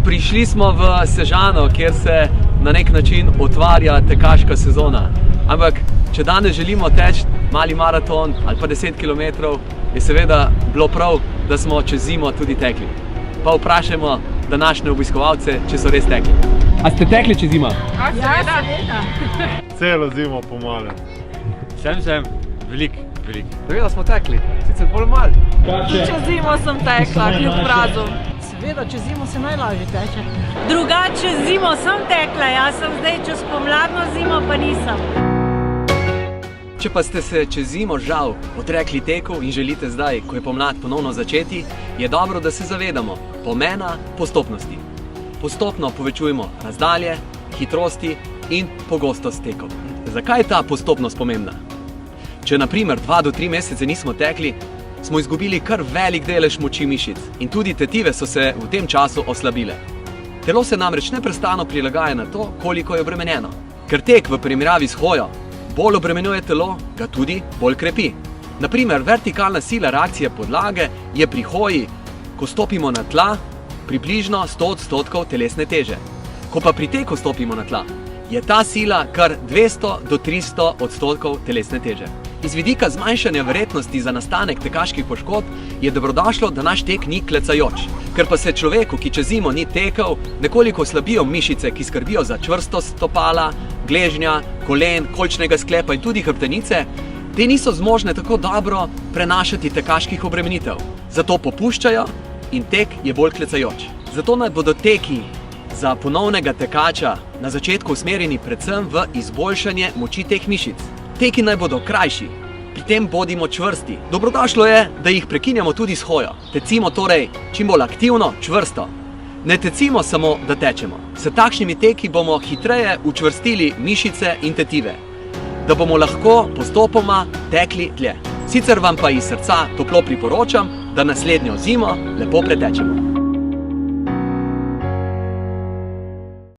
prišli smo v Sežano, kjer se na nek način otvarja tekaška sezona. Ampak, če danes želimo teči mali maraton ali pa 10 km, je seveda bilo prav, da smo čez zimo tudi tekli. Pa vprašajmo današnje obiskovalce, če so res tekli. A ste tekli čez zimo? Ja, seveda. Celo zimo pomalo. Sem, veliko. Seveda smo tekli, sicer bolj malo. Čez zimo sem tekla, kljub mrazu. Seveda, čez zimo se najlažje teče. Drugače čez zimo sem tekla, jaz sem zdaj čez pomladno zimo pa nisem. Če pa ste se čez zimo žal odrekli teku in želite zdaj, ko je pomlad, ponovno začeti, je dobro, da se zavedamo pomena postopnosti. Postopno povečujemo razdalje, hitrosti in pogostost tekov. Zakaj je ta postopnost pomembna? Če na primer 2 do 3 mesece nismo tekli, smo izgubili kar velik delež moči mišic in tudi tetive so se v tem času oslabile. Telo se namreč neprestano prilagaja na to, koliko je obremenjeno. Ker tek v primerjavi s hojo bolj obremenjuje telo, ga tudi bolj krepi. Na primer, vertikalna sila reakcije podlage je pri hoji, ko stopimo na tla, približno 100% telesne teže. Ko pa pri teku stopimo na tla, je ta sila kar 200 do 300% telesne teže. Iz vidika zmanjšanja verjetnosti za nastanek tekaških poškodb je dobrodošlo, da naš tek ni klecajoč. Ker pa se človeku, ki čez zimo ni tekel, nekoliko slabijo mišice, ki skrbijo za čvrstost stopala, gležnja, kolen, kolčnega sklepa in tudi hrbtenice, te niso zmožne tako dobro prenašati tekaških obremenitev. Zato popuščajo in tek je bolj klecajoč. Zato naj bodo teki za ponovnega tekača na začetku usmerjeni predvsem v izboljšanje moči teh mišic. Teki naj bodo krajši, pri tem bodimo čvrsti. Dobrodošlo je, da jih prekinjamo tudi s hojo. Tecimo torej čim bolj aktivno, čvrsto. Ne tecimo samo, da tečemo. S takšnimi teki bomo hitreje učvrstili mišice in tetive, da bomo lahko postopoma tekli dlje. Sicer vam pa iz srca toplo priporočam, da naslednjo zimo lepo pretečemo.